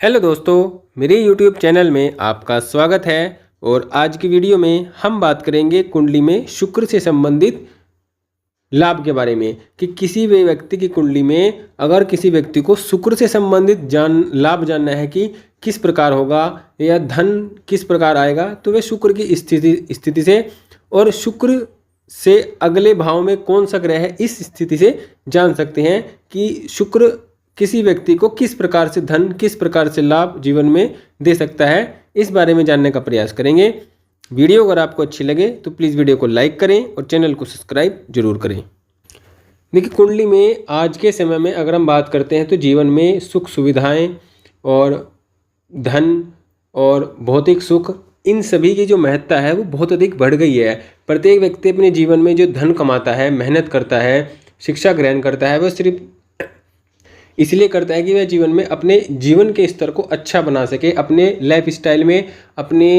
Hello दोस्तों, मेरे YouTube channel में आपका स्वागत है। और आज की वीडियो में हम बात करेंगे कुंडली में शुक्र से संबंधित लाभ के बारे में कि किसी भी व्यक्ति की कुंडली में अगर किसी व्यक्ति को शुक्र से संबंधित लाभ जानना है कि किस प्रकार होगा या धन किस प्रकार आएगा, तो वे शुक्र की स्थिति से और शुक्र से अगले भाव में कौन सा ग्रह है इस स्थिति से जान सकते हैं कि शुक्र किसी व्यक्ति को किस प्रकार से धन किस प्रकार से लाभ जीवन में दे सकता है। इस बारे में जानने का प्रयास करेंगे। वीडियो अगर आपको अच्छी लगे तो प्लीज़ वीडियो को लाइक करें और चैनल को सब्सक्राइब जरूर करें। देखिए, कुंडली में आज के समय में अगर हम बात करते हैं तो जीवन में सुख सुविधाएं और धन और भौतिक सुख, इन सभी की जो महत्ता है वो बहुत अधिक बढ़ गई है। प्रत्येक व्यक्ति अपने जीवन में जो धन कमाता है, मेहनत करता है, शिक्षा ग्रहण करता है, वह सिर्फ इसलिए करता है कि वह जीवन में अपने जीवन के स्तर को अच्छा बना सके, अपने लाइफ स्टाइल में अपने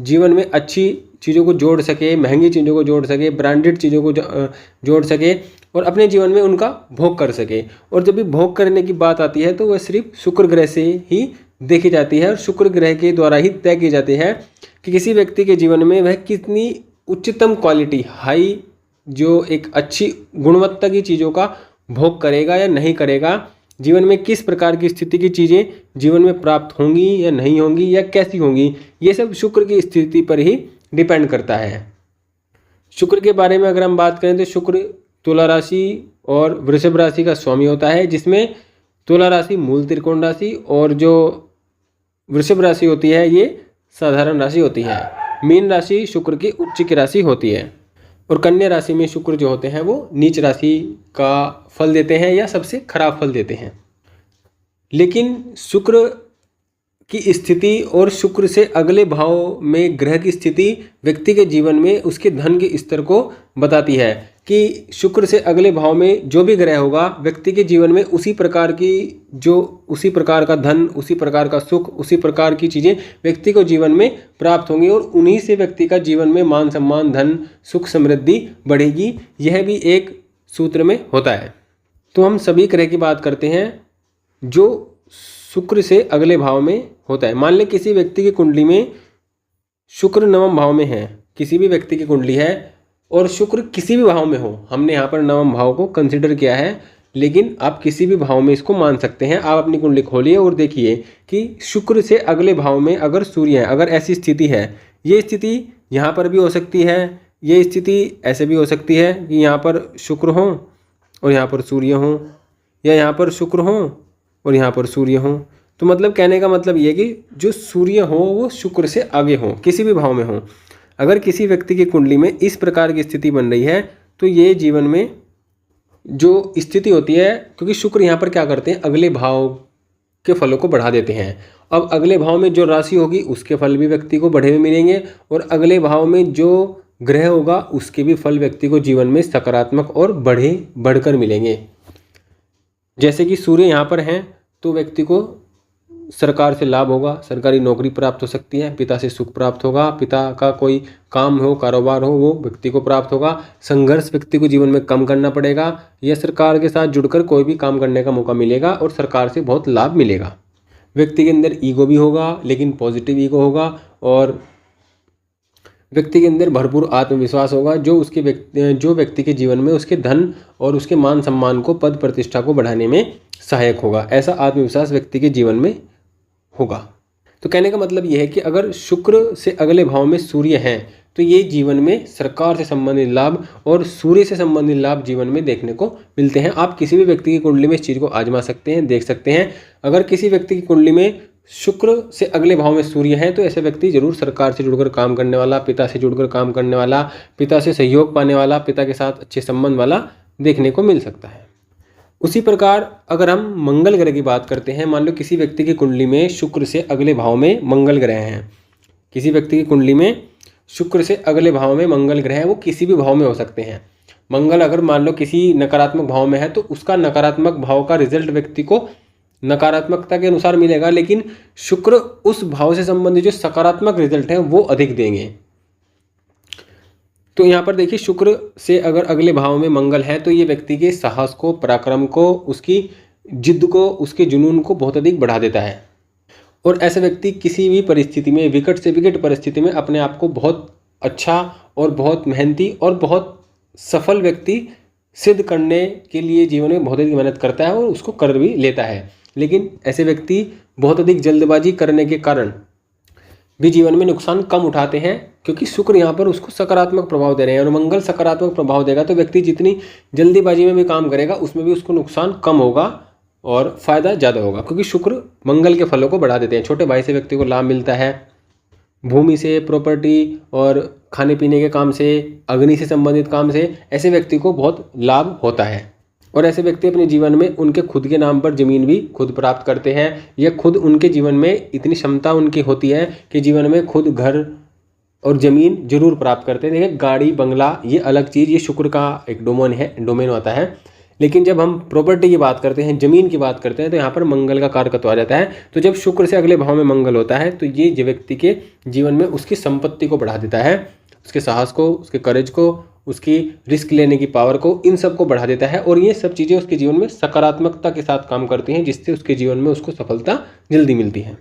जीवन में अच्छी चीज़ों को जोड़ सके, महंगी चीज़ों को जोड़ सके, ब्रांडेड चीज़ों को जोड़ सके और अपने जीवन में उनका भोग कर सके। और जब भी भोग करने की बात आती है तो वह सिर्फ शुक्र ग्रह से ही देखी जाती है और शुक्र ग्रह के द्वारा ही तय की जाती है कि किसी व्यक्ति के जीवन में वह कितनी उच्चतम क्वालिटी, हाई, जो एक अच्छी गुणवत्ता की चीज़ों का भोग करेगा या नहीं करेगा, जीवन में किस प्रकार की स्थिति की चीज़ें जीवन में प्राप्त होंगी या नहीं होंगी या कैसी होंगी, ये सब शुक्र की स्थिति पर ही डिपेंड करता है। शुक्र के बारे में अगर हम बात करें तो शुक्र तुला राशि और वृषभ राशि का स्वामी होता है, जिसमें तुला राशि मूल त्रिकोण राशि और जो वृषभ राशि होती है ये साधारण राशि होती है। मीन राशि शुक्र की उच्च की राशि होती है और कन्या राशि में शुक्र जो होते हैं वो नीच राशि का फल देते हैं या सबसे खराब फल देते हैं। लेकिन शुक्र की स्थिति और शुक्र से अगले भाव में ग्रह की स्थिति व्यक्ति के जीवन में उसके धन के स्तर को बताती है कि शुक्र से अगले भाव में जो भी ग्रह होगा व्यक्ति के जीवन में उसी प्रकार का धन, उसी प्रकार का सुख, उसी प्रकार की चीज़ें व्यक्ति को जीवन में प्राप्त होंगी और उन्हीं से व्यक्ति का जीवन में मान सम्मान, धन, सुख, समृद्धि बढ़ेगी। यह भी एक सूत्र में होता है। तो हम सभी ग्रह की बात करते हैं जो शुक्र से अगले भाव में होता है। मान लें किसी व्यक्ति की कुंडली में शुक्र नवम भाव में है, किसी भी व्यक्ति की कुंडली है और शुक्र किसी भी भाव में हो, हमने यहाँ पर नवम भाव को कंसिडर किया है, लेकिन आप किसी भी भाव में इसको मान सकते हैं। आप अपनी कुंडली खोलिए और देखिए कि शुक्र से अगले भाव में अगर सूर्य है, अगर ऐसी स्थिति है, ये स्थिति यहाँ पर भी हो सकती है, ये स्थिति ऐसे भी हो सकती है कि यहाँ पर शुक्र हो और यहाँ पर सूर्य हो, या यहाँ पर शुक्र हो और यहाँ पर सूर्य हो। तो मतलब कहने का मतलब ये कि जो सूर्य हो वो शुक्र से आगे हो, किसी भी भाव में हो। अगर किसी व्यक्ति की कुंडली में इस प्रकार की स्थिति बन रही है तो ये जीवन में जो स्थिति होती है, क्योंकि शुक्र यहाँ पर क्या करते हैं, अगले भाव के फलों को बढ़ा देते हैं। अब अगले भाव में जो राशि होगी उसके फल भी व्यक्ति को बढ़े हुए मिलेंगे और अगले भाव में जो ग्रह होगा उसके भी फल व्यक्ति को जीवन में सकारात्मक और बढ़कर मिलेंगे। जैसे कि सूर्य यहाँ पर हैं तो व्यक्ति को सरकार से लाभ होगा, सरकारी नौकरी प्राप्त हो सकती है, पिता से सुख प्राप्त होगा, पिता का कोई काम हो, कारोबार हो, वो व्यक्ति को प्राप्त होगा। संघर्ष व्यक्ति को जीवन में कम करना पड़ेगा या सरकार के साथ जुड़कर कोई भी काम करने का मौका मिलेगा और सरकार से बहुत लाभ मिलेगा। व्यक्ति के अंदर ईगो भी होगा, लेकिन पॉजिटिव ईगो होगा और व्यक्ति के अंदर भरपूर आत्मविश्वास होगा जो व्यक्ति के जीवन में उसके धन और उसके मान सम्मान को, पद प्रतिष्ठा को बढ़ाने में सहायक होगा। ऐसा आत्मविश्वास व्यक्ति के जीवन में होगा। तो कहने का मतलब यह है कि अगर शुक्र से अगले भाव में सूर्य हैं तो ये जीवन में सरकार से संबंधित लाभ और सूर्य से संबंधित लाभ जीवन में देखने को मिलते हैं। आप किसी भी व्यक्ति की कुंडली में इस चीज़ को आजमा सकते हैं, देख सकते हैं। अगर किसी व्यक्ति की कुंडली में शुक्र से अगले भाव में सूर्य है तो ऐसे व्यक्ति जरूर सरकार से जुड़कर काम करने वाला, पिता से जुड़कर काम करने वाला, पिता से सहयोग पाने वाला, पिता के साथ अच्छे संबंध वाला देखने को मिल सकता है। उसी प्रकार अगर हम मंगल ग्रह की बात करते हैं, मान लो किसी व्यक्ति की कुंडली में शुक्र से अगले भाव में मंगल ग्रह हैं, किसी व्यक्ति की कुंडली में शुक्र से अगले भाव में मंगल ग्रह है, वो किसी भी भाव में हो सकते हैं। मंगल अगर मान लो किसी नकारात्मक भाव में है तो उसका नकारात्मक भाव का रिजल्ट व्यक्ति को नकारात्मकता के अनुसार मिलेगा, लेकिन शुक्र उस भाव से संबंधित जो सकारात्मक रिजल्ट है वो अधिक देंगे। तो यहाँ पर देखिए, शुक्र से अगर अगले भाव में मंगल है तो ये व्यक्ति के साहस को, पराक्रम को, उसकी जिद को, उसके जुनून को बहुत अधिक बढ़ा देता है। और ऐसे व्यक्ति किसी भी परिस्थिति में, विकट से विकट परिस्थिति में अपने आप को बहुत अच्छा और बहुत मेहनती और बहुत सफल व्यक्ति सिद्ध करने के लिए जीवन में बहुत अधिक मेहनत करता है और उसको कर भी लेता है। लेकिन ऐसे व्यक्ति बहुत अधिक जल्दबाजी करने के कारण भी जीवन में नुकसान कम उठाते हैं, क्योंकि शुक्र यहाँ पर उसको सकारात्मक प्रभाव दे रहे हैं और मंगल सकारात्मक प्रभाव देगा तो व्यक्ति जितनी जल्दीबाजी में भी काम करेगा उसमें भी उसको नुकसान कम होगा और फायदा ज़्यादा होगा, क्योंकि शुक्र मंगल के फलों को बढ़ा देते हैं। छोटे भाई से व्यक्ति को लाभ मिलता है, भूमि से, प्रॉपर्टी और खाने पीने के काम से, अग्नि से संबंधित काम से ऐसे व्यक्ति को बहुत लाभ होता है। और ऐसे व्यक्ति अपने जीवन में उनके खुद के नाम पर ज़मीन भी खुद प्राप्त करते हैं, या खुद उनके जीवन में इतनी क्षमता उनकी होती है कि जीवन में खुद घर और ज़मीन जरूर प्राप्त करते हैं। देखिए, गाड़ी बंगला ये अलग चीज़, ये शुक्र का एक डोमेन होता है। लेकिन जब हम प्रॉपर्टी की बात करते हैं, ज़मीन की बात करते हैं, तो यहाँ पर मंगल का कारकत्व आ जाता है। तो जब शुक्र से अगले भाव में मंगल होता है तो ये व्यक्ति के जीवन में उसकी संपत्ति को बढ़ा देता है, उसके साहस को, उसके करेज को, उसकी रिस्क लेने की पावर को, इन सब को बढ़ा देता है। और ये सब चीज़ें उसके जीवन में सकारात्मकता के साथ काम करती हैं, जिससे उसके जीवन में उसको सफलता जल्दी मिलती है।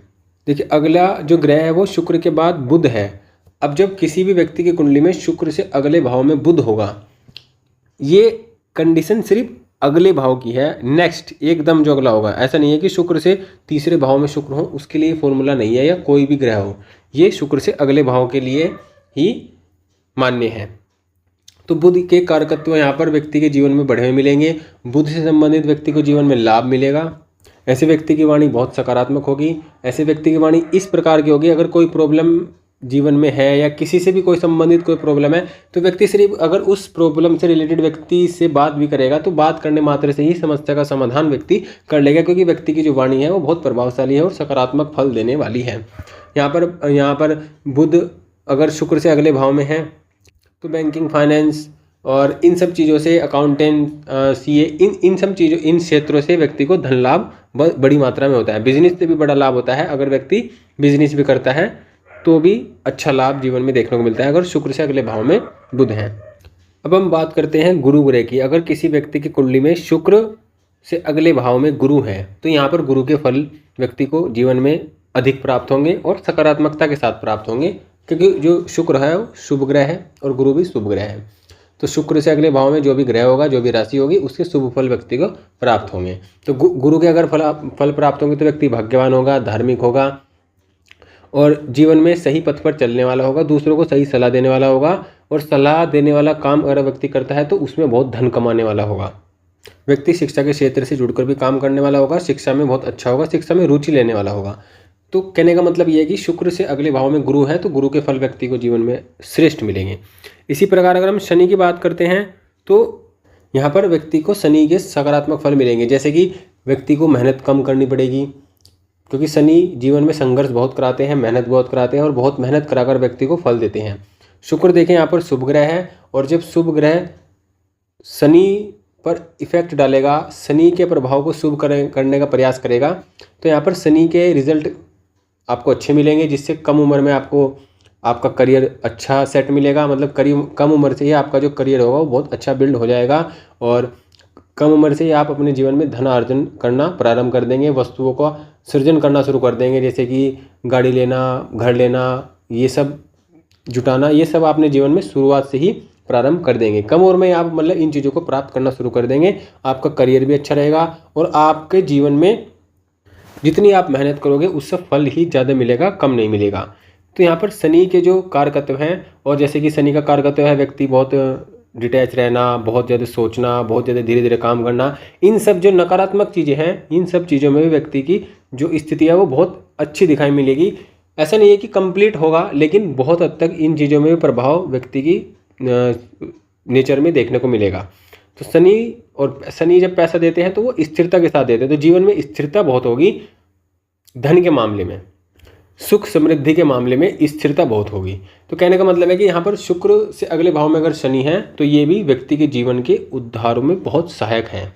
देखिए, अगला जो ग्रह है वो शुक्र के बाद बुध है। अब जब किसी भी व्यक्ति की कुंडली में शुक्र से अगले भाव में बुध होगा, ये कंडीशन सिर्फ अगले भाव की है, नेक्स्ट एकदम जो अगला होगा। ऐसा नहीं है कि शुक्र से तीसरे भाव में शुक्र हो, उसके लिए फॉर्मूला नहीं है, या कोई भी ग्रह हो, ये शुक्र से अगले भाव के लिए ही मान्य है। तो बुध के कारकत्व यहाँ पर व्यक्ति के जीवन में बढ़े हुए मिलेंगे। बुध से संबंधित व्यक्ति को जीवन में लाभ मिलेगा। ऐसे व्यक्ति की वाणी बहुत सकारात्मक होगी। ऐसे व्यक्ति की वाणी इस प्रकार की होगी, अगर कोई प्रॉब्लम जीवन में है या किसी से भी कोई संबंधित कोई प्रॉब्लम है तो व्यक्ति सिर्फ अगर उस प्रॉब्लम से रिलेटेड व्यक्ति से बात भी करेगा तो बात करने मात्र से ही समस्या का समाधान व्यक्ति कर लेगा, क्योंकि व्यक्ति की जो वाणी है वो बहुत प्रभावशाली है और सकारात्मक फल देने वाली है। यहाँ पर बुध अगर शुक्र से अगले भाव में है तो बैंकिंग, फाइनेंस और इन सब चीज़ों से, अकाउंटेंट, सीए, इन सब चीज़ों, इन क्षेत्रों से व्यक्ति को धन लाभ बड़ी मात्रा में होता है। बिजनेस से भी बड़ा लाभ होता है, अगर व्यक्ति बिजनेस भी करता है तो भी अच्छा लाभ जीवन में देखने को मिलता है, अगर शुक्र से अगले भाव में बुध है। अब हम बात करते हैं गुरु ग्रह की। अगर किसी व्यक्ति की कुंडली में शुक्र से अगले भाव में गुरु है तो यहाँ पर गुरु के फल व्यक्ति को जीवन में अधिक प्राप्त होंगे और सकारात्मकता के साथ प्राप्त होंगे, क्योंकि जो शुक्र है वो शुभ ग्रह है और गुरु भी शुभ ग्रह है। तो शुक्र से अगले भाव में जो भी ग्रह होगा, जो भी राशि होगी, उसके शुभ फल व्यक्ति को प्राप्त होंगे। तो गुरु के अगर फल प्राप्त होंगे तो व्यक्ति भाग्यवान होगा, धार्मिक होगा और जीवन में सही पथ पर चलने वाला होगा, दूसरों को सही सलाह देने वाला होगा, और सलाह देने वाला काम अगर व्यक्ति करता है तो उसमें बहुत धन कमाने वाला होगा। व्यक्ति शिक्षा के क्षेत्र से जुड़कर भी काम करने वाला होगा, शिक्षा में बहुत अच्छा होगा, शिक्षा में रुचि लेने वाला होगा। तो कहने का मतलब ये है कि शुक्र से अगले भाव में गुरु है तो गुरु के फल व्यक्ति को जीवन में श्रेष्ठ मिलेंगे। इसी प्रकार अगर हम शनि की बात करते हैं तो यहाँ पर व्यक्ति को शनि के सकारात्मक फल मिलेंगे, जैसे कि व्यक्ति को मेहनत कम करनी पड़ेगी, क्योंकि शनि जीवन में संघर्ष बहुत कराते हैं, मेहनत बहुत कराते हैं और बहुत मेहनत कराकर व्यक्ति को फल देते हैं। शुक्र देखें यहाँ पर शुभ ग्रह है, और जब शुभ ग्रह शनि पर इफेक्ट डालेगा, शनि के प्रभाव को शुभ करने का प्रयास करेगा, तो यहाँ पर शनि के रिजल्ट आपको अच्छे मिलेंगे, जिससे कम उम्र में आपका करियर अच्छा सेट मिलेगा। मतलब कम उम्र से ही आपका जो करियर होगा वो बहुत अच्छा बिल्ड हो जाएगा, और कम उम्र से ही आप अपने जीवन में धन अर्जन करना प्रारंभ कर देंगे, वस्तुओं का सृजन करना शुरू कर देंगे, जैसे कि गाड़ी लेना, घर लेना, ये सब जुटाना, ये सब आपने जीवन में शुरुआत से ही प्रारंभ कर देंगे। कम उम्र में आप मतलब इन चीज़ों को प्राप्त करना शुरू कर देंगे। आपका करियर भी अच्छा रहेगा और आपके जीवन में जितनी आप मेहनत करोगे उससे फल ही ज़्यादा मिलेगा, कम नहीं मिलेगा। तो यहाँ पर शनि के जो कारकत्व हैं, और जैसे कि शनि का कारकत्व है व्यक्ति बहुत डिटैच रहना, बहुत ज़्यादा सोचना, बहुत ज़्यादा धीरे धीरे काम करना, इन सब जो नकारात्मक चीज़ें हैं, इन सब चीज़ों में भी व्यक्ति की जो स्थिति है वो बहुत अच्छी दिखाई मिलेगी। ऐसा नहीं है कि कंप्लीट होगा, लेकिन बहुत हद तक इन चीज़ों में भी प्रभाव व्यक्ति की नेचर में देखने को मिलेगा। तो शनि जब पैसा देते हैं तो वो स्थिरता के साथ देते हैं, तो जीवन में स्थिरता बहुत होगी। धन के मामले में, सुख समृद्धि के मामले में स्थिरता बहुत होगी। तो कहने का मतलब है कि यहाँ पर शुक्र से अगले भाव में अगर शनि है तो ये भी व्यक्ति के जीवन के उद्धार में बहुत सहायक हैं।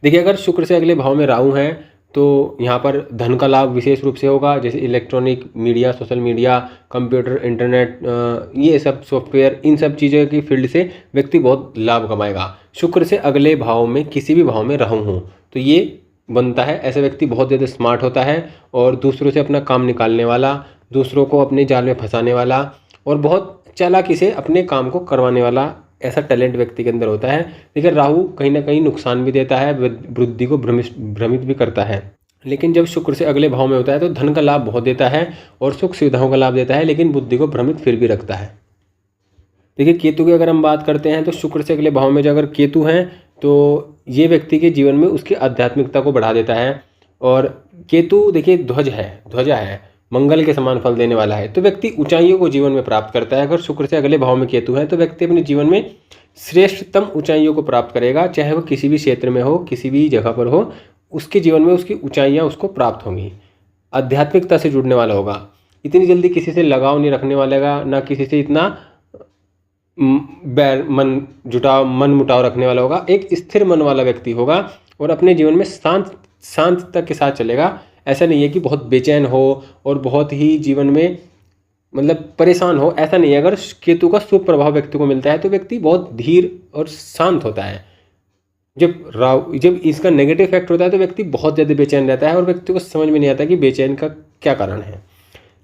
देखिए, अगर शुक्र से अगले भाव में राहु है तो यहाँ पर धन का लाभ विशेष रूप से होगा, जैसे electronic media, social media, computer, internet, ये सब सॉफ्टवेयर, इन सब चीज़ों की फील्ड से व्यक्ति बहुत लाभ कमाएगा। शुक्र से अगले भाव में किसी भी भाव में राहु हो तो ये बनता है। ऐसा व्यक्ति बहुत ज़्यादा स्मार्ट होता है और दूसरों से अपना काम निकालने वाला, दूसरों को अपने जाल में फंसाने वाला और बहुत चालाकी से अपने काम को करवाने वाला ऐसा टैलेंट व्यक्ति के अंदर होता है। लेकिन राहु कहीं ना कहीं नुकसान भी देता है, बुद्धि को भ्रमित भी करता है। लेकिन जब शुक्र से अगले भाव में होता है तो धन का लाभ बहुत देता है और सुख सुविधाओं का लाभ देता है, लेकिन बुद्धि को भ्रमित फिर भी रखता है। देखिए केतु की अगर हम बात करते हैं तो शुक्र से अगले भाव में जो अगर केतु हैं तो ये व्यक्ति के जीवन में उसकी आध्यात्मिकता को बढ़ा देता है। और केतु देखिए ध्वजा है, मंगल के समान फल देने वाला है, तो व्यक्ति ऊंचाइयों को जीवन में प्राप्त करता है। अगर शुक्र से अगले भाव में केतु है तो व्यक्ति अपने जीवन में श्रेष्ठतम ऊंचाइयों को प्राप्त करेगा, चाहे वो किसी भी क्षेत्र में हो, किसी भी जगह पर हो, उसके जीवन में उसकी ऊंचाइयां उसको प्राप्त होंगी। आध्यात्मिकता से जुड़ने वाला होगा, इतनी जल्दी किसी से लगाव नहीं रखने वाला, ना किसी से इतना मन मुटाव रखने वाला होगा। एक स्थिर मन वाला व्यक्ति होगा और अपने जीवन में शांतता के साथ चलेगा। ऐसा नहीं है कि बहुत बेचैन हो और बहुत ही जीवन में मतलब परेशान हो, ऐसा नहीं है। अगर केतु का शुभ प्रभाव व्यक्ति को मिलता है तो व्यक्ति बहुत धीर और शांत होता है। जब इसका नेगेटिव इफेक्ट होता है तो व्यक्ति बहुत ज़्यादा बेचैन रहता है और व्यक्ति को समझ में नहीं आता कि बेचैन का क्या कारण है।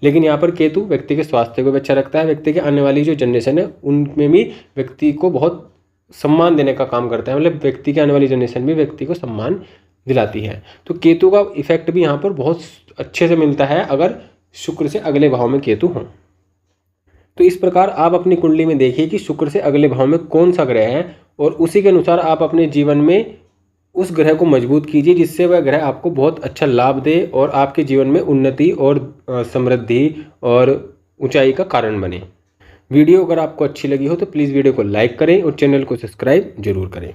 लेकिन यहाँ पर केतु व्यक्ति के स्वास्थ्य को भी अच्छा रखता है, व्यक्ति के आने वाली जो जनरेशन है उनमें भी व्यक्ति को बहुत सम्मान देने का काम करता है, मतलब व्यक्ति की आने वाली जनरेशन भी व्यक्ति को सम्मान दिलाती है। तो केतु का इफेक्ट भी यहाँ पर बहुत अच्छे से मिलता है अगर शुक्र से अगले भाव में केतु हों। तो इस प्रकार आप अपनी कुंडली में देखिए कि शुक्र से अगले भाव में कौन सा ग्रह है और उसी के अनुसार आप अपने जीवन में उस ग्रह को मजबूत कीजिए, जिससे वह ग्रह आपको बहुत अच्छा लाभ दे और आपके जीवन में उन्नति और समृद्धि और ऊंचाई का कारण बने। वीडियो अगर आपको अच्छी लगी हो तो प्लीज़ वीडियो को लाइक करें और चैनल को सब्सक्राइब जरूर करें।